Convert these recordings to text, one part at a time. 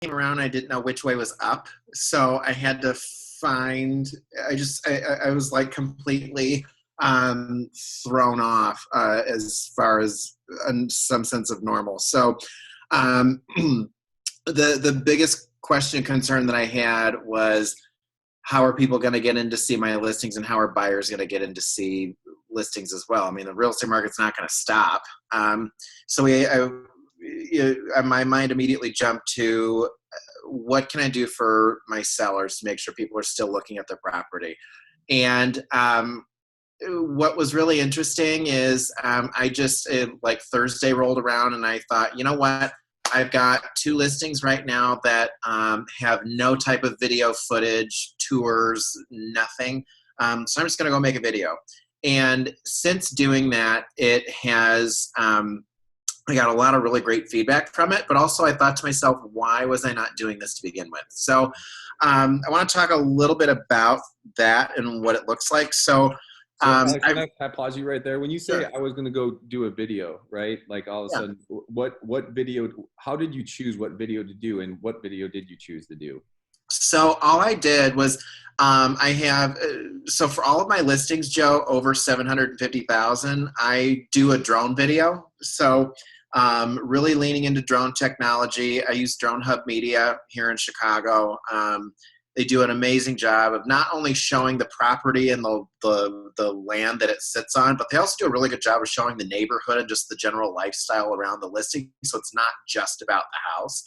came around, I didn't know which way was up. So I had to find, I was like completely thrown off as far as some sense of normal. So um, the biggest question concern that I had was, how are people going to get in to see my listings, and how are buyers going to get in to see listings as well? I mean, the real estate market's not going to stop. So my mind immediately jumped to, what can I do for my sellers to make sure people are still looking at their property? And what was really interesting is like Thursday rolled around and I thought, you know what? I've got 2 listings right now that have no type of video footage, tours, nothing. So I'm just going to go make a video. And since doing that, it has, I got a lot of really great feedback from it, but also I thought to myself, why was I not doing this to begin with? So I want to talk a little bit about that and what it looks like. So Alex, can I pause you right there? When you say Sure. I was going to go do a video, right? Like all of a sudden, what video, how did you choose what video to do, and what video did you choose to do? So all I did was so for all of my listings, Joe, over 750,000, I do a drone video. So really leaning into drone technology. I use Drone Hub Media here in Chicago. They do an amazing job of not only showing the property and the land that it sits on, but they also do a really good job of showing the neighborhood and just the general lifestyle around the listing. So it's not just about the house.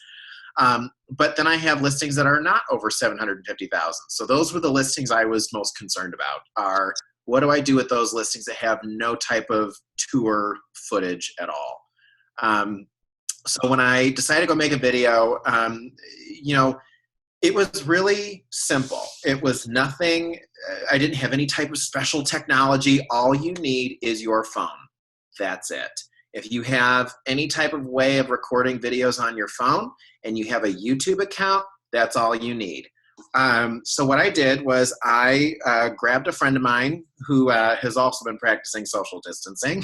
But then I have listings that are not over 750,000. So those were the listings I was most concerned about, are what do I do with those listings that have no type of tour footage at all? So when I decided to go make a video, it was really simple. It was nothing, I didn't have any type of special technology. All you need is your phone. That's it. If you have any type of way of recording videos on your phone and you have a YouTube account, that's all you need. So what I did was I grabbed a friend of mine who has also been practicing social distancing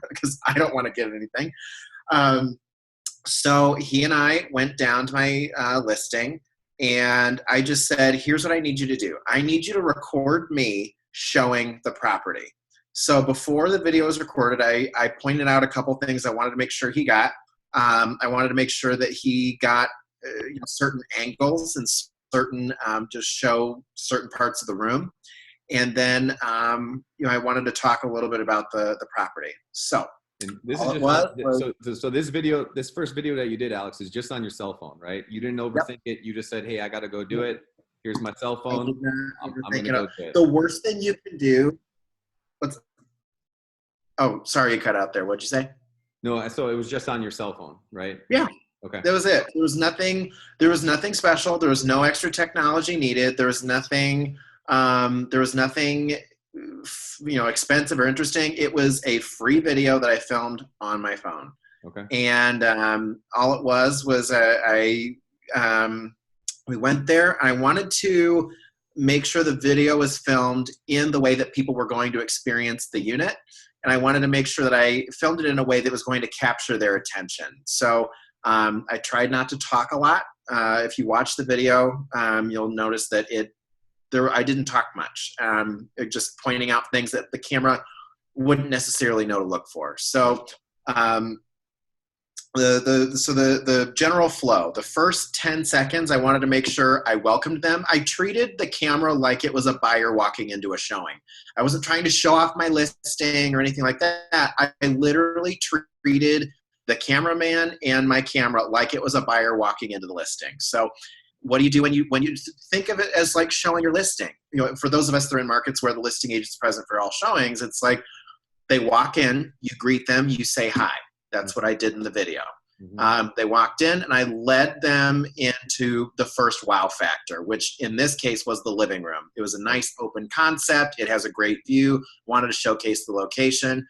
because I don't want to get anything. So he and I went down to my listing, and I just said, here's what I need you to do. I need you to record me showing the property. So before the video was recorded, I pointed out a couple things I wanted to make sure he got. I wanted to make sure that he got certain angles and certain, just show certain parts of the room. And then, I wanted to talk a little bit about the property. So and this is just so this first video that you did, Alex, is just on your cell phone, right? You didn't overthink it. You just said, hey, I got to go do it. Here's my cell phone. I'm going to go do it. The worst thing you can do. Oh, sorry, you cut out there. What'd you say? No, so it was just on your cell phone, right? Yeah. Okay. That was it. There was nothing special. There was no extra technology needed. There was nothing expensive or interesting. It was a free video that I filmed on my phone. Okay. And all it was we went there. I wanted to make sure the video was filmed in the way that people were going to experience the unit. And I wanted to make sure that I filmed it in a way that was going to capture their attention. So I tried not to talk a lot. If you watch the video, you'll notice that I didn't talk much. Just pointing out things that the camera wouldn't necessarily know to look for. So the general flow, the first 10 seconds, I wanted to make sure I welcomed them. I treated the camera like it was a buyer walking into a showing. I wasn't trying to show off my listing or anything like that. I literally treated the cameraman and my camera like it was a buyer walking into the listing. So what do you do when you think of it as like showing your listing? For those of us that are in markets where the listing agent is present for all showings, it's like they walk in, you greet them, you say hi. That's what I did in the video. Mm-hmm. They walked in and I led them into the first wow factor, which in this case was the living room. It was a nice open concept. It has a great view. Wanted to showcase the location.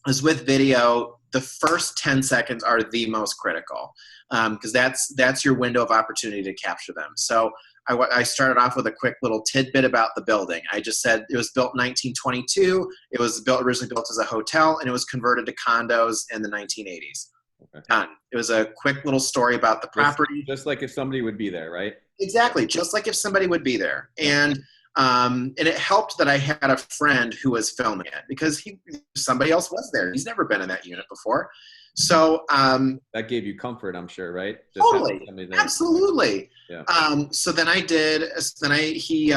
As with video, the first 10 seconds are the most critical because that's your window of opportunity to capture them. So I started off with a quick little tidbit about the building. I just said it was built in 1922. It was originally built as a hotel, and it was converted to condos in the 1980s. Okay. Done. It was a quick little story about the property. Just like if somebody would be there, right? Exactly, just like if somebody would be there. Yeah. And it helped that I had a friend who was filming it because somebody else was there. He's never been in that unit before. So that gave you comfort, I'm sure, right? Just totally, absolutely. Yeah. So then he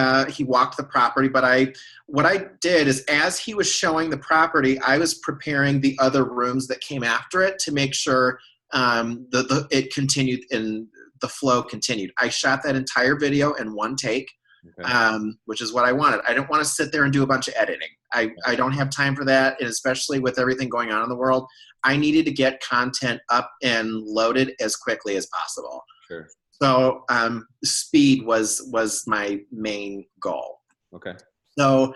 walked the property, but what I did is as he was showing the property, I was preparing the other rooms that came after it to make sure it continued and the flow continued. I shot that entire video in one take. Okay. Which is what I wanted. I didn't want to sit there and do a bunch of editing. I don't have time for that, and especially with everything going on in the world, I needed to get content up and loaded as quickly as possible. Sure. So speed was my main goal. Okay. So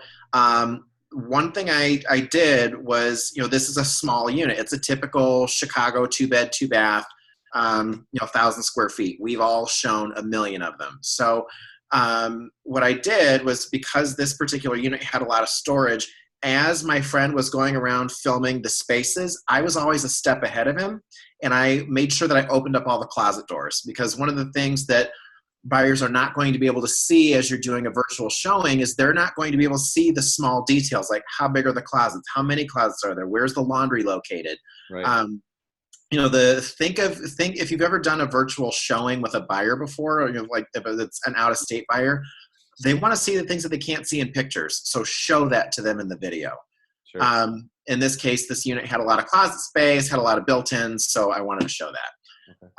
one thing I did was, this is a small unit. It's a typical Chicago 2-bed, 2-bath, 1,000 square feet. We've all shown a million of them. So what I did was, because this particular unit had a lot of storage, as my friend was going around filming the spaces, I was always a step ahead of him, and I made sure that I opened up all the closet doors, because one of the things that buyers are not going to be able to see as you're doing a virtual showing is they're not going to be able to see the small details, like how big are the closets, how many closets are there, where's the laundry located. Right. Think if you've ever done a virtual showing with a buyer before, or like if it's an out-of-state buyer, they want to see the things that they can't see in pictures. So show that to them in the video. Sure. In this case, this unit had a lot of closet space, had a lot of built-ins, so I wanted to show that. Okay.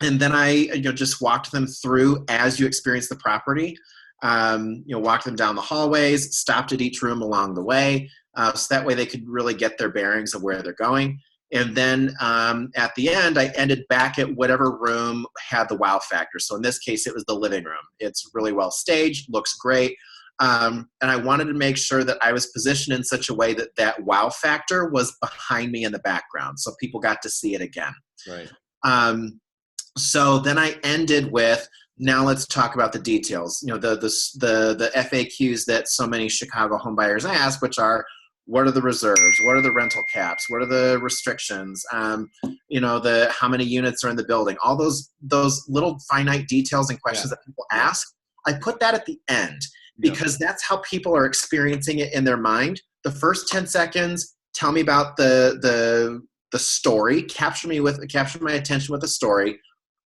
And then I just walked them through as you experience the property. Walked them down the hallways, stopped at each room along the way, so that way they could really get their bearings of where they're going. And then at the end, I ended back at whatever room had the wow factor. So in this case, it was the living room. It's really well staged, looks great. And I wanted to make sure that I was positioned in such a way that that wow factor was behind me in the background, so people got to see it again. Right. So then I ended with, now let's talk about the details. The FAQs that so many Chicago home buyers ask, which are, what are the reserves? What are the rental caps? What are the restrictions? How many units are in the building? All those little finite details and questions that people ask, I put that at the end, because that's how people are experiencing it in their mind. The first 10 seconds, tell me about the story, capture my attention with the story,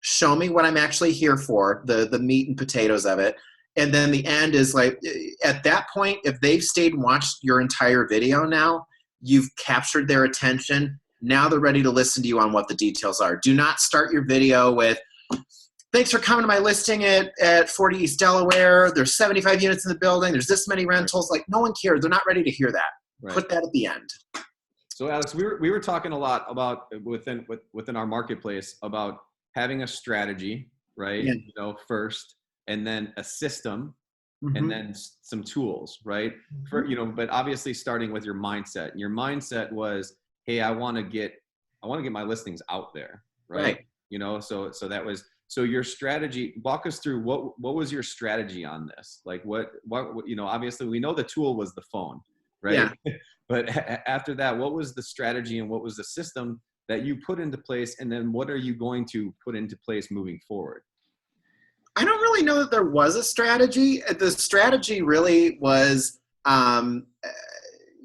show me what I'm actually here for, the meat and potatoes of it. And then the end is like, at that point, if they've stayed and watched your entire video now, you've captured their attention. Now they're ready to listen to you on what the details are. Do not start your video with, thanks for coming to my listing at 40 East Delaware. There's 75 units in the building. There's this many rentals. Like, no one cares. They're not ready to hear that. Right. Put that at the end. So Alex, we were talking a lot about within our marketplace about having a strategy, right? Yeah. First, and then a system, and then some tools, right? But obviously starting with your mindset. And your mindset was, hey, I want to get my listings out there, right? So that was, so your strategy, walk us through what was your strategy on this? Like what obviously we know the tool was the phone, right? Yeah. But after that, what was the strategy and what was the system that you put into place? And then what are you going to put into place moving forward? I don't really know that there was a strategy. The strategy really was, I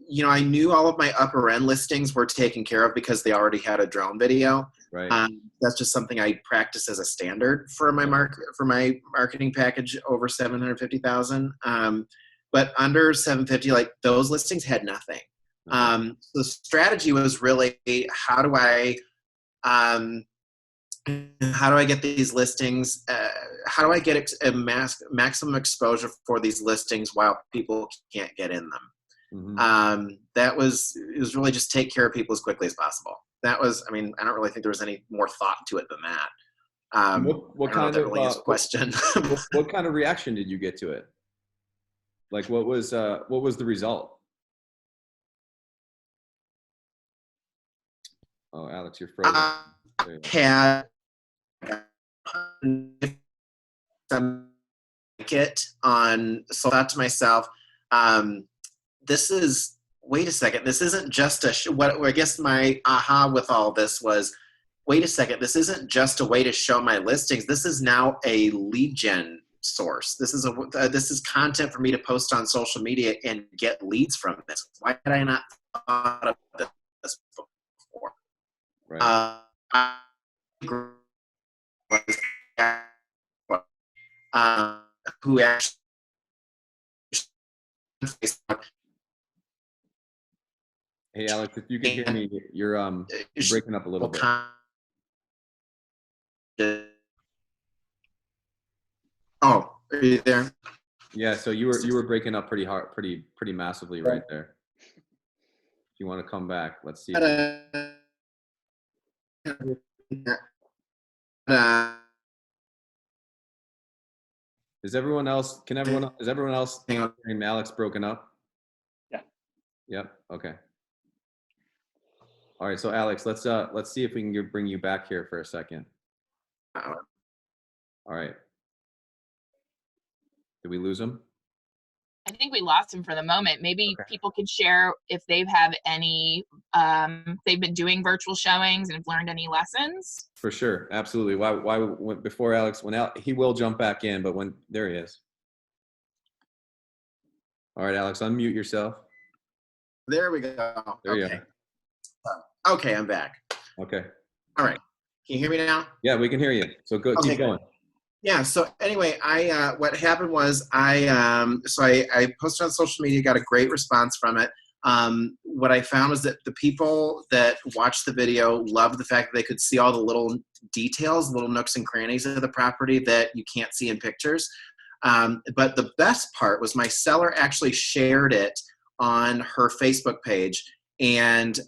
knew all of my upper end listings were taken care of because they already had a drone video. Right. That's just something I practice as a standard for my marketing package over 750,000. But under 750, like those listings had nothing. The strategy was really, how do I get these listings? How do I get a maximum exposure for these listings while people can't get in them? It was really just take care of people as quickly as possible. That was, I don't really think there was any more thought to it than that. What kind of really is a question? what kind of reaction did you get to it? Like what was the result? Oh, Alex, you're frozen. Had it on, so I thought to myself, this is wait a second, this isn't just what I guess my aha with all this was, wait a second, this isn't just a way to show my listings. This is now a lead gen source. This is content for me to post on social media and get leads from this. Why had I not thought of this before? Right. I who actually Hey, Alex, if you can hear me, you're breaking up a little bit. Oh, are you there? Yeah, so you were breaking up pretty hard, pretty massively right there. If you want to come back, let's see. Is everyone else hearing Alex broken up? Yeah. Yep. Okay. All right. So Alex, let's see if we can bring you back here for a second. All right. Did we lose him? I think we lost him for the moment. Maybe Okay. people could share if they've had any, they've been doing virtual showings and have learned any lessons. For sure. Absolutely. Before Alex, he will jump back in, but there he is. All right, Alex, unmute yourself. There we go. There you okay. Okay, I'm back. Okay. All right. Can you hear me now? Yeah, we can hear you. So go, okay, keep going. Yeah. So anyway, what happened was I posted on social media, got a great response from it. What I found was that the people that watched the video loved the fact that they could see all the little details, little nooks and crannies of the property that you can't see in pictures. But the best part was my seller actually shared it on her Facebook page, and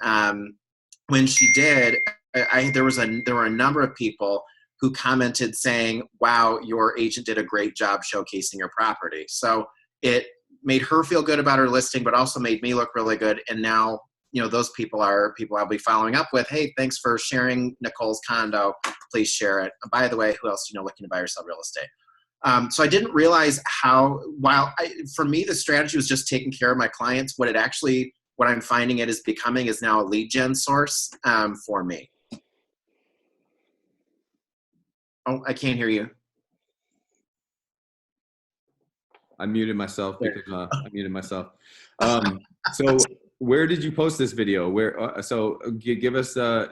when she did, there were a number of people who commented saying, "Wow, your agent did a great job showcasing your property." So it made her feel good about her listing, but also made me look really good. And now, those people are people I'll be following up with. Hey, thanks for sharing Nicole's condo. Please share it. And by the way, who else do you know looking to buy or sell real estate? So I didn't realize for me, the strategy was just taking care of my clients. What I'm finding it is becoming is now a lead gen source for me. Oh, I can't hear you. I muted myself because I muted myself. So where did you post this video? Give us a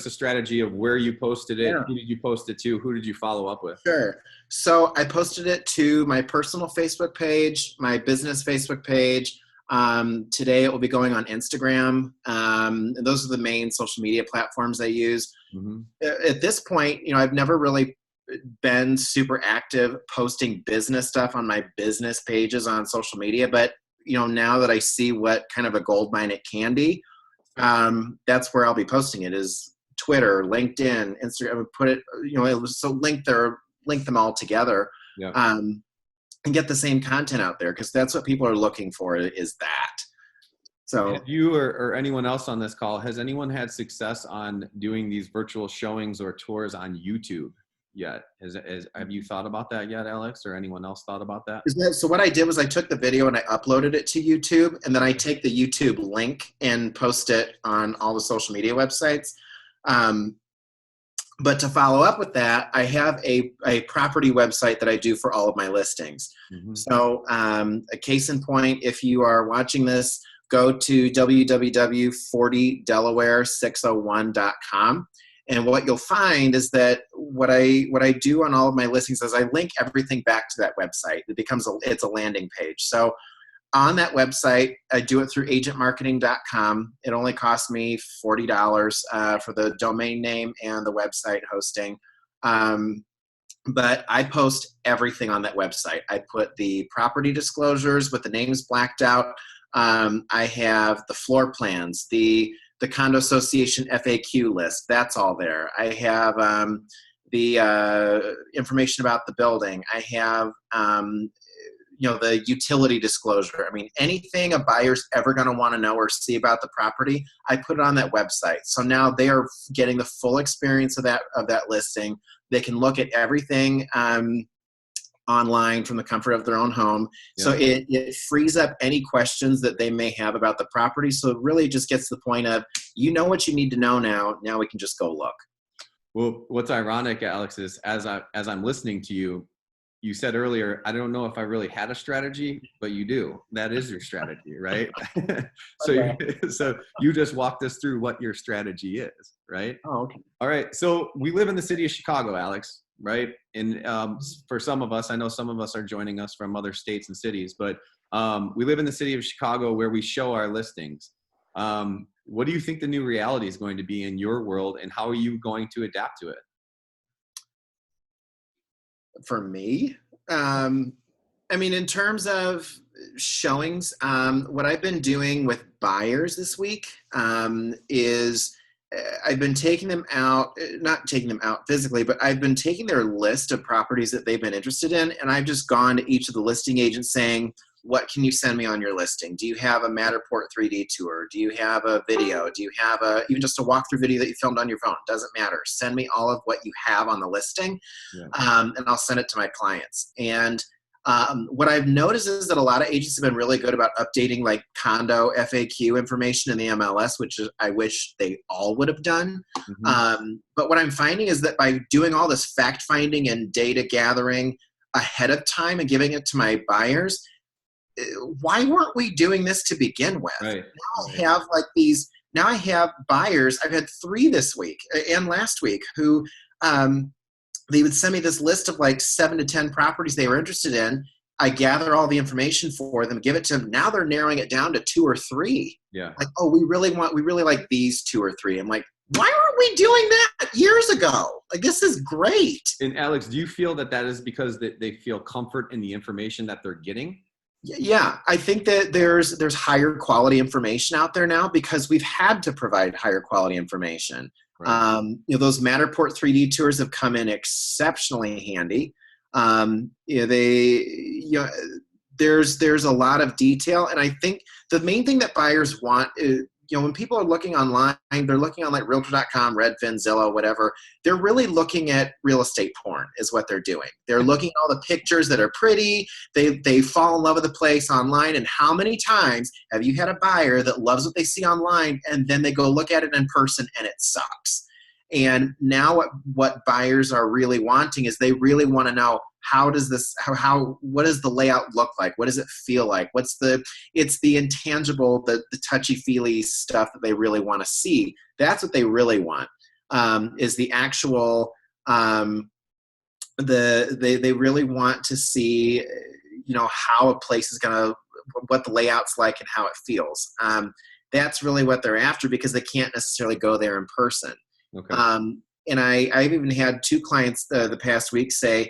strategy of where you posted it. Yeah. Who did you post it to? Who did you follow up with? Sure. So I posted it to my personal Facebook page, my business Facebook page. Today it will be going on Instagram. And those are the main social media platforms I use. Mm-hmm. At this point, I've never really been super active posting business stuff on my business pages on social media, but now that I see what kind of a gold mine it can be, that's where I'll be posting it, is Twitter, LinkedIn, Instagram. I would put it, link them all together. Yeah. And get the same content out there, because that's what people are looking for, is that. So have you or anyone else on this call, has anyone had success on doing these virtual showings or tours on YouTube yet? Have you thought about that yet, Alex, or anyone else thought about that? So what I did was I took the video and I uploaded it to YouTube, and then I take the YouTube link and post it on all the social media websites. But to follow up with that, I have a property website that I do for all of my listings. Mm-hmm. So a case in point, if you are watching this, go to www.40delaware601.com. And what you'll find is that what I do on all of my listings is I link everything back to that website. It's a landing page. So on that website, I do it through agentmarketing.com. It only costs me $40 for the domain name and the website hosting. But I post everything on that website. I put the property disclosures with the names blacked out. I have the floor plans, the condo association FAQ list. That's all there. I have the information about the building. I have the utility disclosure. I mean, anything a buyer's ever going to want to know or see about the property, I put it on that website. So now they are getting the full experience of that listing. They can look at everything on online from the comfort of their own home. Yeah. So it frees up any questions that they may have about the property. So it really just gets to the point of, you know what you need to know now. Now we can just go look. Well, what's ironic, Alex, is as I'm listening to you, you said earlier, I don't know if I really had a strategy, but you do. That is your strategy, right? So you just walked us through what your strategy is, right? Oh, okay. All right. So we live in the city of Chicago, Alex, right? And for some of us, I know some of us are joining us from other states and cities, but we live in the city of Chicago where we show our listings. What do you think the new reality is going to be in your world, and how are you going to adapt to it? For me, I mean, in terms of showings, what I've been doing with buyers this week is I've been taking them out, not taking them out physically, but I've been taking their list of properties that they've been interested in, and I've just gone to each of the listing agents saying, what can you send me on your listing? Do you have a Matterport 3D tour? Do you have a video? Do you have even just a walkthrough video that you filmed on your phone? Doesn't matter. Send me all of what you have on the listing, and I'll send it to my clients. And what I've noticed is that a lot of agents have been really good about updating like condo FAQ information in the MLS, which I wish they all would have done. But what I'm finding is that by doing all this fact finding and data gathering ahead of time and giving it to my buyers, why weren't we doing this to begin with? Right. Now I have buyers. I've had 3 this week and last week who they would send me this list of like 7 to 10 properties they were interested in. I gather all the information for them, give it to them. Now they're narrowing it down to 2 or 3. Yeah. Like, oh, we really like these 2 or 3. I'm like, why weren't we doing that years ago? Like, this is great. And Alex, do you feel that is because they feel comfort in the information that they're getting? Yeah, I think that there's higher quality information out there now because we've had to provide higher quality information. Right. Those Matterport 3D tours have come in exceptionally handy. There's a lot of detail, and I think the main thing that buyers want is, when people are looking online, they're looking on like Realtor.com, Redfin, Zillow, whatever. They're really looking at real estate porn is what they're doing. They're looking at all the pictures that are pretty. They fall in love with the place online. And how many times have you had a buyer that loves what they see online and then they go look at it in person and it sucks? And now what buyers are really wanting is they really want to know, what does the layout look like? What does it feel like? It's the intangible, the touchy-feely stuff that they really want to see. That's what they really want, is the actual, they really want to see, how a place is what the layout's like and how it feels. That's really what they're after because they can't necessarily go there in person. Okay. And I've even had 2 clients the past week say,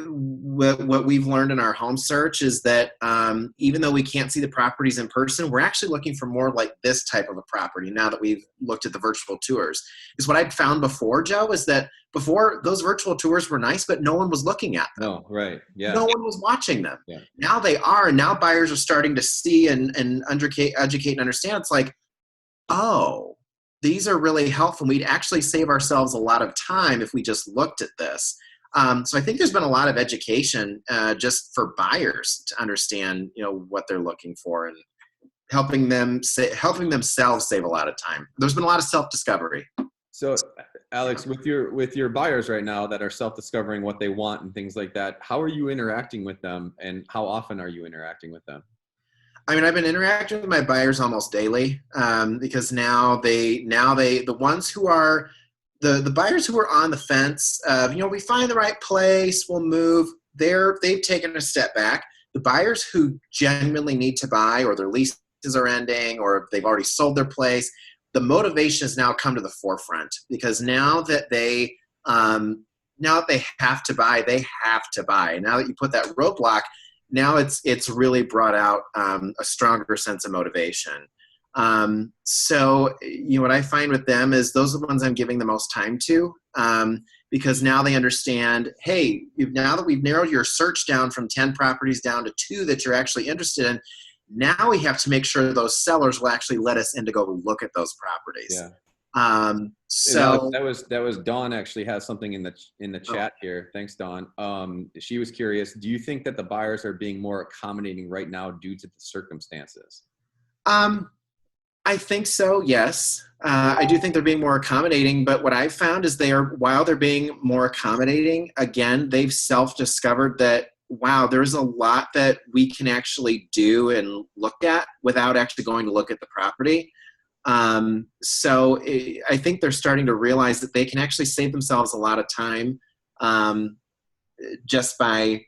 what we've learned in our home search is that even though we can't see the properties in person, we're actually looking for more like this type of a property now that we've looked at the virtual tours. Because what I'd found before, Joe, is that before those virtual tours were nice, but no one was looking at them. No, right. Yeah. No one was watching them. Yeah. Now they are, and now buyers are starting to see and educate and understand. It's like, oh, these are really helpful. We'd actually save ourselves a lot of time if we just looked at this. So I think there's been a lot of education just for buyers to understand, what they're looking for and helping themselves save a lot of time. There's been a lot of self-discovery. So, Alex, with your buyers right now that are self-discovering what they want and things like that, how are you interacting with them, and how often are you interacting with them? I mean, I've been interacting with my buyers almost daily because now the ones who are the buyers who are on the fence, we find the right place, we'll move. They've taken a step back. The buyers who genuinely need to buy, or their leases are ending, or they've already sold their place, the motivation has now come to the forefront because now that they have to buy, they have to buy. Now that you put that roadblock, now it's really brought out a stronger sense of motivation. So what I find with them is those are the ones I'm giving the most time to because now they understand, hey, now that we've narrowed your search down from 10 properties down to 2 that you're actually interested in, now we have to make sure those sellers will actually let us in to go look at those properties. Yeah. And Alex, So that was Dawn actually has something in the oh, chat here. Thanks, Dawn. She was curious. Do you think that the buyers are being more accommodating right now due to the circumstances? um, I think so, yes. I do think they're being more accommodating, but what I've found is while they're being more accommodating, again, they've self-discovered that, wow, there's a lot that we can actually do and look at without actually going to look at the property. I think they're starting to realize that they can actually save themselves a lot of time um, just by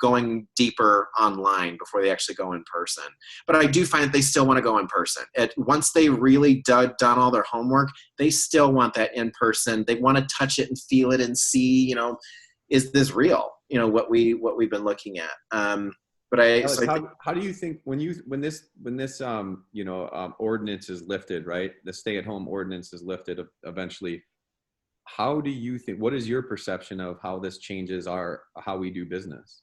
going deeper online before they actually go in person. But I do find that they still want to go in person. Once they really done all their homework, they still want that in person. They want to touch it and feel it and see, is this real? What we've been looking at. Alex, I think how do you think when this ordinance is lifted, right? The stay-at-home ordinance is lifted eventually. How do you think? What is your perception of how this changes how we do business?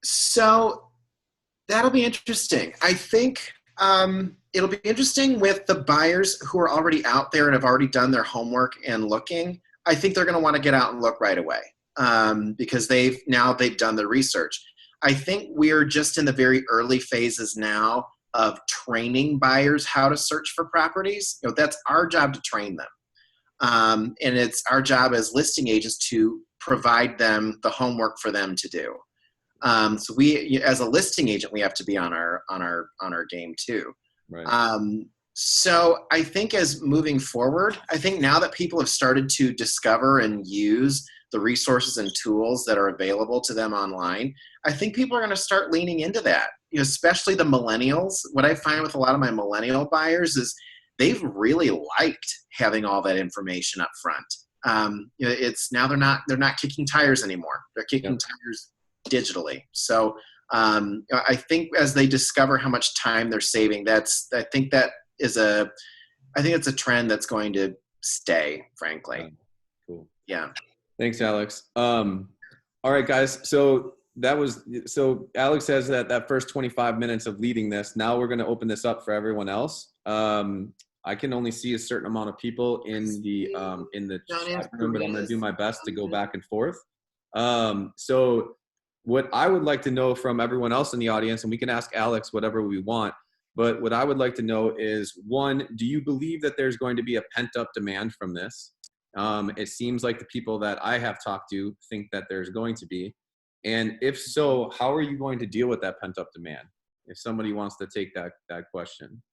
So that'll be interesting. I think it'll be interesting with the buyers who are already out there and have already done their homework and looking. I think they're going to want to get out and look right away because they've done the research. I think we're just in the very early phases now of training buyers how to search for properties. That's our job to train them. And it's our job as listing agents to provide them the homework for them to do. So we, as a listing agent, we have to be on our game too. Right. So I think as moving forward, I think now that people have started to discover and use the resources and tools that are available to them online, I think people are going to start leaning into that. Especially the millennials. What I find with a lot of my millennial buyers is they've really liked having all that information up front. It's now they're not kicking tires anymore. They're kicking tires digitally. So I think as they discover how much time they're saving, I think it's a trend that's going to stay, frankly. Cool. Yeah. Thanks, Alex. All right, guys. So Alex has that first 25 minutes of leading this. Now we're going to open this up for everyone else. I can only see a certain amount of people in the chat room, but I'm going to do my best to go back and forth. So what I would like to know from everyone else in the audience, and we can ask Alex whatever we want, but what I would like to know is, one, do you believe that there's going to be a pent-up demand from this? It seems like the people that I have talked to think that there's going to be. And if so, how are you going to deal with that pent-up demand? If somebody wants to take that question.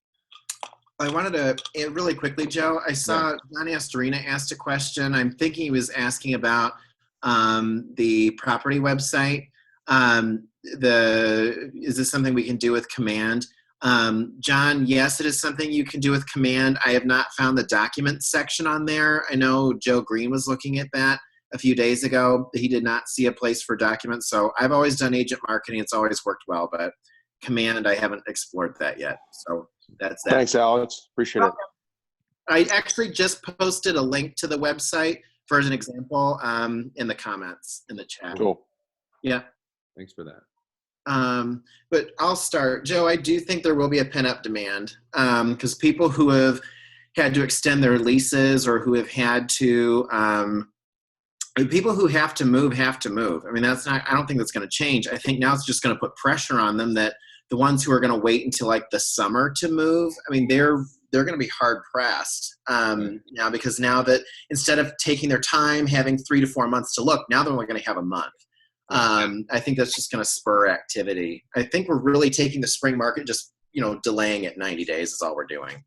I wanted to really quickly, Joe. I saw Johnny Astorina asked a question. I'm thinking he was asking about the property website. Is this something we can do with command? John, yes, it is something you can do with command. I have not found the documents section on there. I know Joe Green was looking at that a few days ago. He did not see a place for documents. So I've always done agent marketing. It's always worked well, but command, I haven't explored that yet. So that's that. Thanks, Alex. Appreciate it. I actually just posted a link to the website for an example in the comments in the chat. Cool. Yeah. Thanks for that. But I'll start. Joe, I do think there will be a pent-up demand because people who have had to extend their leases or who have had to people who have to move. I mean, I don't think that's going to change. I think now it's just going to put pressure on them that the ones who are going to wait until like the summer to move, I mean, they're going to be hard pressed now, because now that instead of taking their time, having 3 to 4 months to look, now they're only going to have a month. I think that's just going to spur activity. I think we're really taking the spring market, just, delaying it 90 days is all we're doing.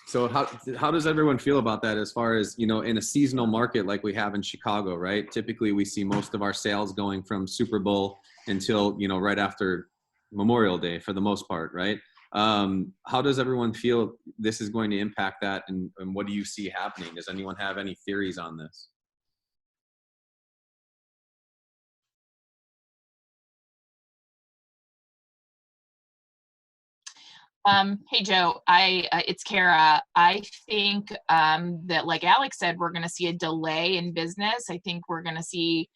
So how does everyone feel about that as far as, in a seasonal market like we have in Chicago, right? Typically we see most of our sales going from Super Bowl until, right after Memorial Day for the most part, right? How does everyone feel this is going to impact that, and what do you see happening? Does anyone have any theories on this? Hey Joe, it's Kara. I think that, like Alex said, we're going to see a delay in business. I think we're going to see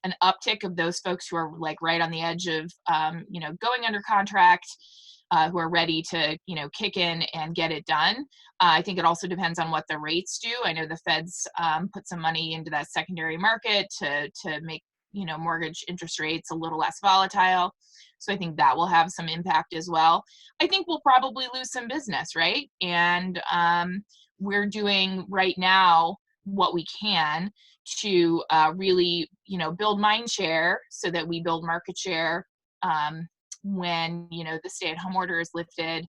an uptick of those folks who are like right on the edge of, going under contract. who are ready to, kick in and get it done. I think it also depends on what the rates do. I know the Feds put some money into that secondary market to make, mortgage interest rates a little less volatile. So I think that will have some impact as well. I think we'll probably lose some business, right? And we're doing right now what we can to really, build mind share so that we build market share when, the stay-at-home order is lifted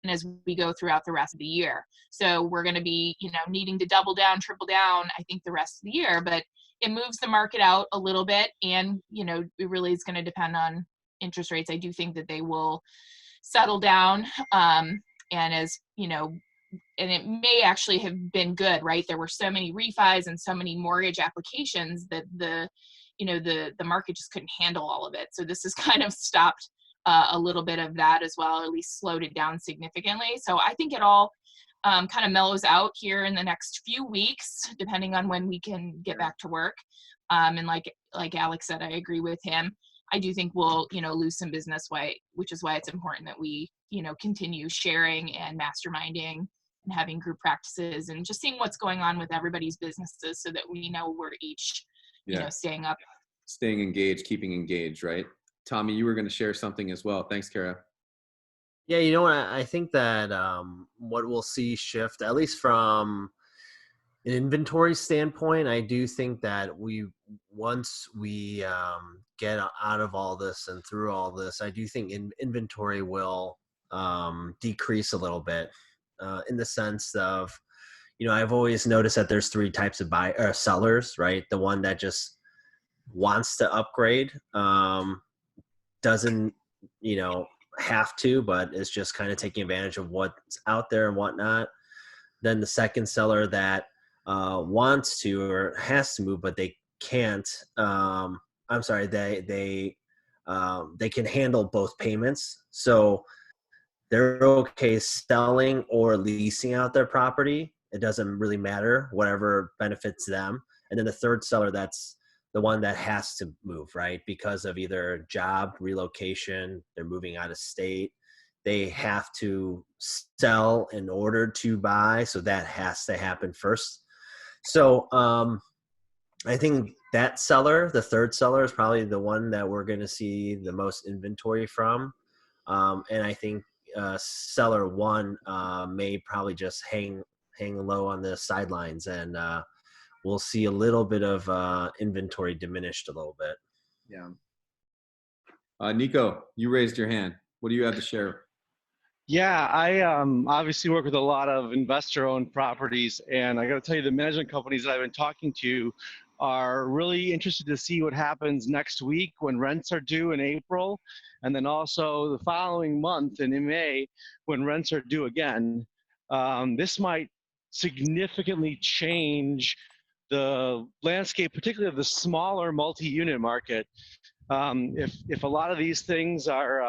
and as we go throughout the rest of the year. So we're going to be, needing to double down, triple down, I think, the rest of the year, but it moves the market out a little bit. And, it really is going to depend on interest rates. I do think that they will settle down. And as, and it may actually have been good, right? There were so many refis and so many mortgage applications that the market just couldn't handle all of it. So this has kind of stopped a little bit of that as well, or at least slowed it down significantly. So I think it all kind of mellows out here in the next few weeks, depending on when we can get back to work. And like Alex said, I agree with him. I do think we'll, lose some business, which is why it's important that we, continue sharing and masterminding and having group practices and just seeing what's going on with everybody's businesses so that we know we're each, staying up. Staying engaged, keeping engaged, right? Tommy, you were going to share something as well. Thanks, Kara. Yeah, I think that what we'll see shift, at least from an inventory standpoint, I do think that once we get out of all this and through all this, I do think inventory will decrease a little bit in the sense of, I've always noticed that there's three types of sellers, right? The one that just wants to upgrade, doesn't, have to, but is just kind of taking advantage of what's out there and whatnot. Then the second seller that wants to or has to move, but they can't. I'm sorry, they can handle both payments, so they're okay selling or leasing out their property. It doesn't really matter, whatever benefits them. And then the third seller, that's the one that has to move, right? Because of either job, relocation, they're moving out of state. They have to sell in order to buy. So that has to happen first. So I think that seller, the third seller, is probably the one that we're going to see the most inventory from. And I think seller one may probably just hang low on the sidelines, and we'll see a little bit of inventory diminished a little bit. Yeah. Nico, you raised your hand. What do you have to share? Yeah, I obviously work with a lot of investor-owned properties, and I got to tell you, the management companies that I've been talking to are really interested to see what happens next week when rents are due in April, and then also the following month in May when rents are due again. This might significantly change the landscape, particularly of the smaller multi-unit market. If a lot of these things are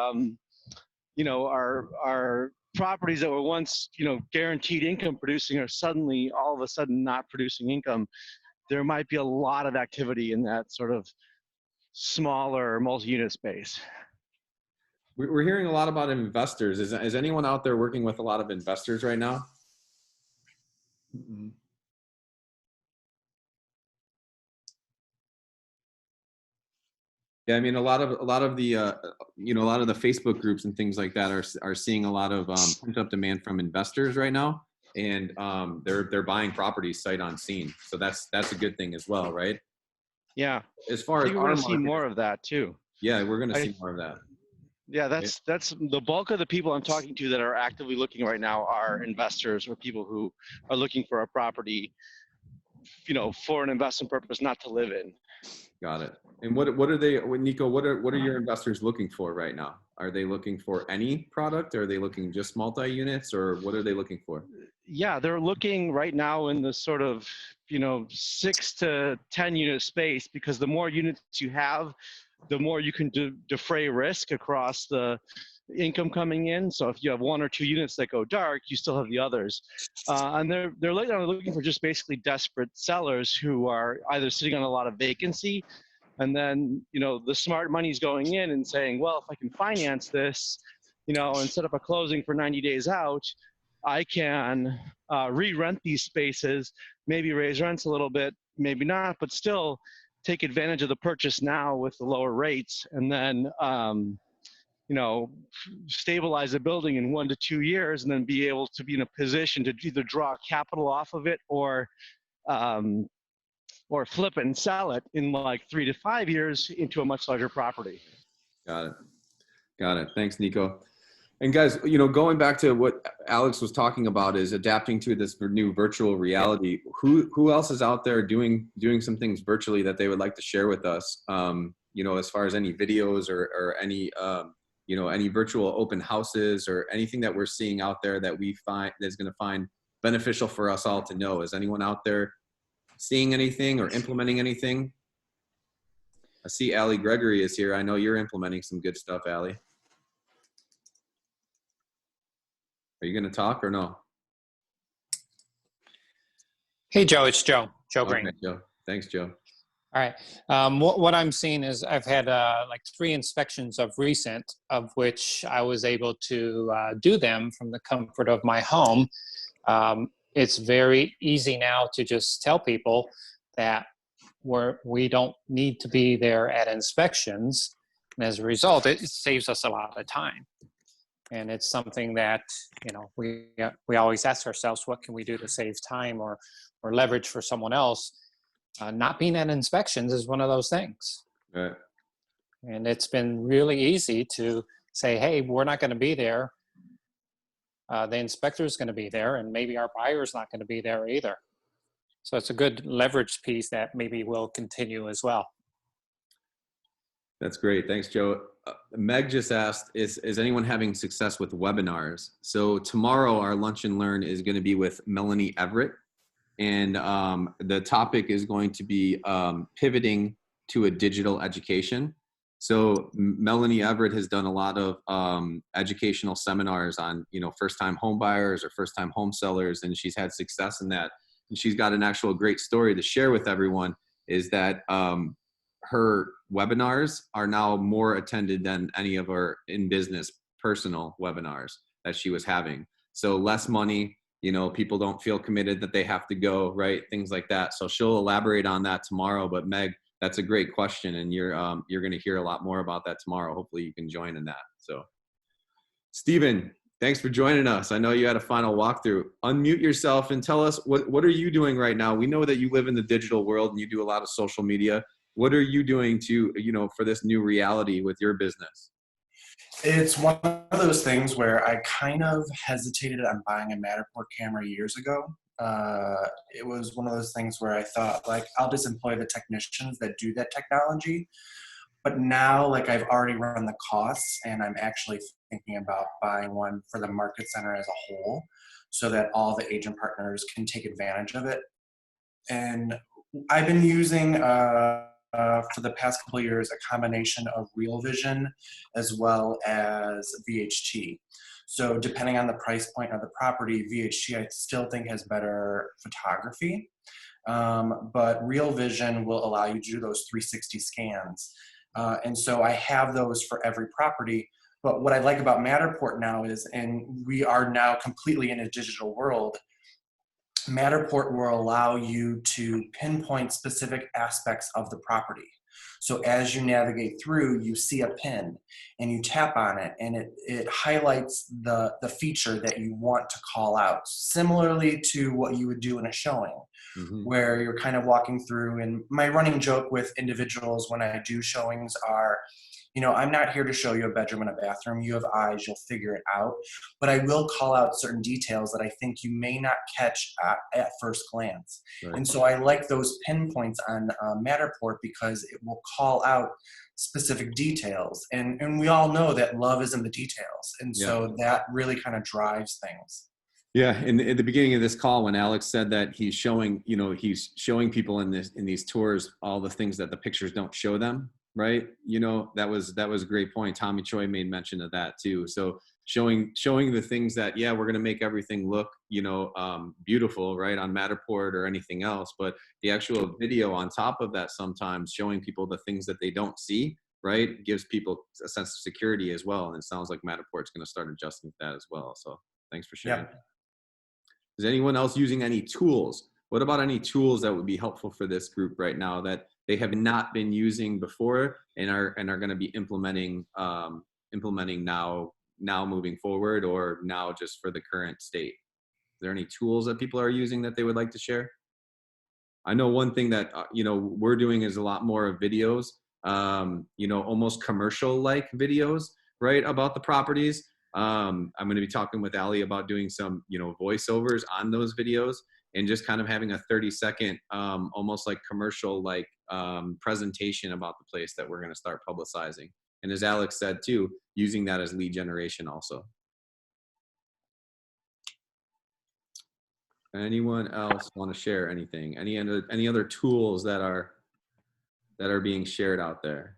our properties that were once, guaranteed income producing are suddenly all of a sudden not producing income, there might be a lot of activity in that sort of smaller multi-unit space. We're hearing a lot about investors. Is anyone out there working with a lot of investors right now? Mm-hmm. Yeah, I mean, a lot of the a lot of the Facebook groups and things like that are seeing a lot of pent up demand from investors right now, and they're buying properties sight unseen. So that's a good thing as well, right? Yeah. As far as we're going to see more of that too. Yeah, we're going to see more of that. Yeah, that's the bulk of the people I'm talking to that are actively looking right now are investors or people who are looking for a property, for an investment purpose, not to live in. Got it. And what are they, Nico, what are your investors looking for right now? Are they looking for any product? Are they looking just multi-units, or what are they looking for? Yeah, they're looking right now in the sort of, 6 to 10 unit space, because the more units you have, the more you can defray risk across the income coming in. So if you have 1 or 2 units that go dark, you still have the others. And they're looking for just basically desperate sellers who are either sitting on a lot of vacancy, and then, the smart money's going in and saying, well, if I can finance this, and set up a closing for 90 days out, I can re-rent these spaces, maybe raise rents a little bit, maybe not, but still take advantage of the purchase now with the lower rates, and then stabilize a building in 1 to 2 years, and then be able to be in a position to either draw capital off of it or flip it and sell it in like 3 to 5 years into a much larger property. Got it. Thanks, Nico. And guys, going back to what Alex was talking about is adapting to this new virtual reality. Who else is out there doing some things virtually that they would like to share with us? As far as any videos or any any virtual open houses or anything that we're seeing out there that we find that's going to find beneficial for us all to know. Is anyone out there seeing anything or implementing anything? I see Allie Gregory is here. I know you're implementing some good stuff, Allie. Are you going to talk or no? Hey, Joe, it's Joe Green. Okay, Joe. Thanks, Joe. All right. What I'm seeing is I've had like 3 inspections of recent, of which I was able to do them from the comfort of my home. It's very easy now to just tell people that we don't need to be there at inspections. And as a result, it saves us a lot of time. And it's something that, we always ask ourselves, what can we do to save time or leverage for someone else? Not being at inspections is one of those things. Right. And it's been really easy to say, hey, we're not going to be there. The inspector is going to be there, and maybe our buyer is not going to be there either. So it's a good leverage piece that maybe will continue as well. That's great. Thanks, Joe. Meg just asked, is anyone having success with webinars? So tomorrow our Lunch and Learn is going to be with Melanie Everett. And the topic is going to be pivoting to a digital education. So Melanie Everett has done a lot of educational seminars on, first-time home buyers or first-time home sellers, and she's had success in that. And she's got an actual great story to share with everyone, is that her webinars are now more attended than any of her in-business personal webinars that she was having. So less money, people don't feel committed that they have to go, right? Things like that. So she'll elaborate on that tomorrow. But Meg, that's a great question, and you're going to hear a lot more about that tomorrow. Hopefully you can join in that. So Stephen, thanks for joining us. I know you had a final walkthrough. Unmute yourself and tell us what are you doing right now? We know that you live in the digital world and you do a lot of social media. What are you doing to, for this new reality with your business? It's one of those things where I kind of hesitated on buying a Matterport camera years ago. It was one of those things where I thought, I'll just employ the technicians that do that technology. But now, I've already run the costs, and I'm actually thinking about buying one for the market center as a whole, so that all the agent partners can take advantage of it. And I've been using for the past couple of years a combination of Real Vision as well as VHT. So depending on the price point of the property, VHT I still think has better photography, but Real Vision will allow you to do those 360 scans. And so I have those for every property. But what I like about Matterport now is, and we are now completely in a digital world, Matterport will allow you to pinpoint specific aspects of the property. So as you navigate through, you see a pin and you tap on it, and it highlights the feature that you want to call out, similarly to what you would do in a showing, where you're kind of walking through. And my running joke with individuals when I do showings are, I'm not here to show you a bedroom and a bathroom. You have eyes, you'll figure it out. But I will call out certain details that I think you may not catch at first glance. Right. And so I like those pinpoints on Matterport because it will call out specific details. And we all know that love is in the details. And so that really kind of drives things. Yeah, and at the beginning of this call, when Alex said that he's showing people in these tours all the things that the pictures don't show them, right? That was a great point. Tommy Choi made mention of that too. So showing the things that, we're going to make everything look, beautiful, right, on Matterport or anything else, but the actual video on top of that, sometimes showing people the things that they don't see, right? Gives people a sense of security as well. And it sounds like Matterport's going to start adjusting that as well. So thanks for sharing. Yep. Is anyone else using any tools? What about any tools that would be helpful for this group right now that they have not been using before and are going to be implementing now moving forward, or now just for the current state? Is there any tools that people are using that they would like to share? I know one thing that we're doing is a lot more of videos, almost commercial-like videos, right, about the properties. I'm going to be talking with Ali about doing some, voiceovers on those videos and just kind of having a 30-second, almost like commercial-like presentation about the place that we're going to start publicizing. And as Alex said too, using that as lead generation also. Anyone else want to share anything? Any other tools that are being shared out there?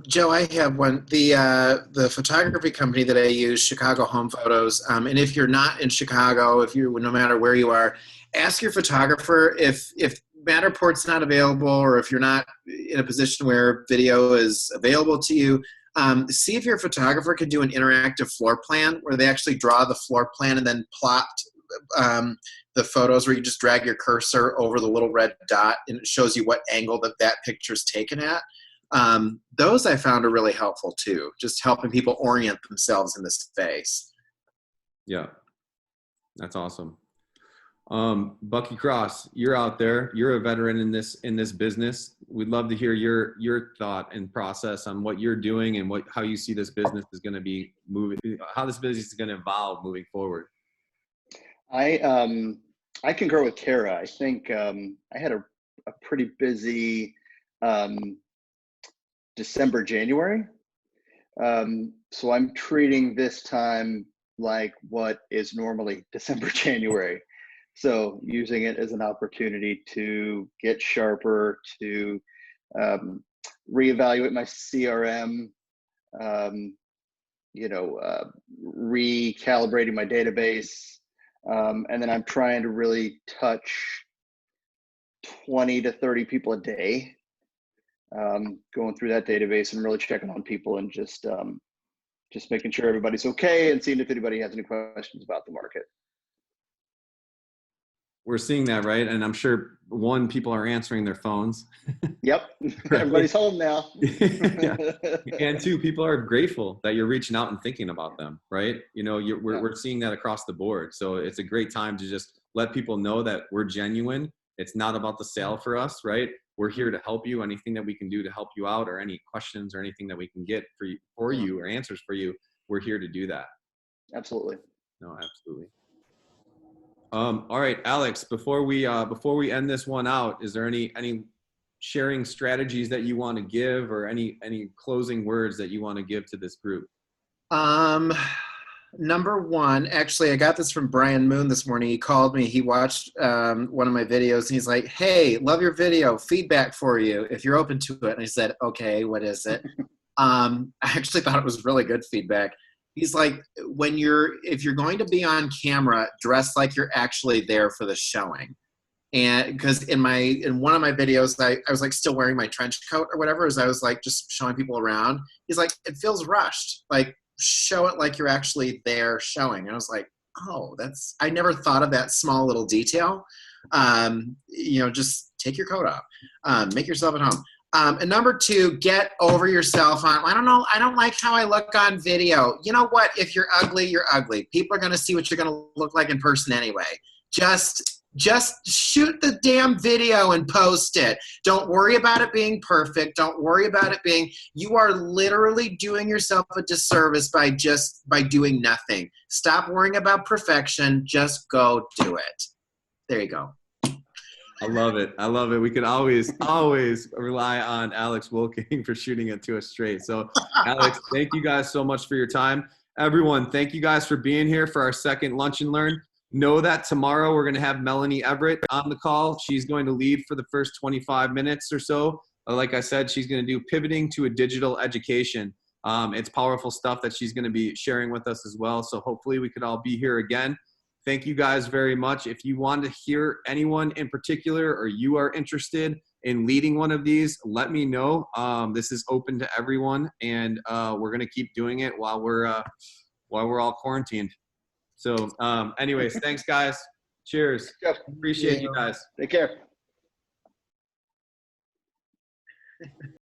Joe, I have one. The photography company that I use, Chicago Home Photos. And if you're not in Chicago, no matter where you are, ask your photographer if Matterport's not available, or if you're not in a position where video is available to you. See if your photographer can do an interactive floor plan where they actually draw the floor plan and then plot the photos, where you just drag your cursor over the little red dot and it shows you what angle that picture's taken at. Those I found are really helpful too, just helping people orient themselves in the space. Yeah, that's awesome. Bucky Cross, you're out there. You're a veteran in this business. We'd love to hear your thought and process on what you're doing and how you see this business is going to be moving, how this business is going to evolve moving forward. I concur with Kara. I think I had a pretty busy December, January. So I'm treating this time like what is normally December, January. So using it as an opportunity to get sharper, to reevaluate my CRM, recalibrating my database. And then I'm trying to really touch 20 to 30 people a day, going through that database and really checking on people and just making sure everybody's okay and seeing if anybody has any questions about the market. We're seeing that, right? And I'm sure people are answering their phones. Yep. Right. Everybody's home now. Yeah. And two, people are grateful that you're reaching out and thinking about them, right? We're seeing that across the board. So it's a great time to just let people know that we're genuine. It's not about the sale for us, right? We're here to help you. Anything that we can do to help you out, or any questions or anything that we can get for you or answers for you, we're here to do that. Absolutely. No, absolutely. All right, Alex, before we end this one out, is there any sharing strategies that you want to give, or any closing words that you want to give to this group? Number one, actually, I got this from Brian Moon this morning. He called me. He watched one of my videos, and he's like, "Hey, love your video. Feedback for you if you're open to it." And I said, "Okay, what is it?" I actually thought it was really good feedback. He's like, if you're going to be on camera, dress like you're actually there for the showing. And because in one of my videos, I was like still wearing my trench coat or whatever, as I was like just showing people around. He's like, it feels rushed. Like, show it like you're actually there showing. And I was like, oh, I never thought of that small little detail. Just take your coat off, make yourself at home. And number two, get over yourself on, I don't like how I look on video. You know what? If you're ugly, you're ugly. People are going to see what you're going to look like in person anyway. Just shoot the damn video and post it. Don't worry about it being perfect. Don't worry about it you are literally doing yourself a disservice by doing nothing. Stop worrying about perfection. Just go do it. There you go. I love it. We could always rely on Alex Wolking for shooting it to us straight. So Alex, thank you guys so much for your time. Everyone, thank you guys for being here for our second Lunch and Learn. Know that tomorrow we're going to have Melanie Everett on the call. She's going to lead for the first 25 minutes or so. Like I said, she's going to do pivoting to a digital education. It's powerful stuff that she's going to be sharing with us as well. So hopefully we could all be here again. Thank you guys very much. If you want to hear anyone in particular, or you are interested, in leading one of these, let me know. This is open to everyone, and we're gonna keep doing it while we're all quarantined. So, anyways, thanks guys. Cheers. Jeff, Appreciate you guys. take care.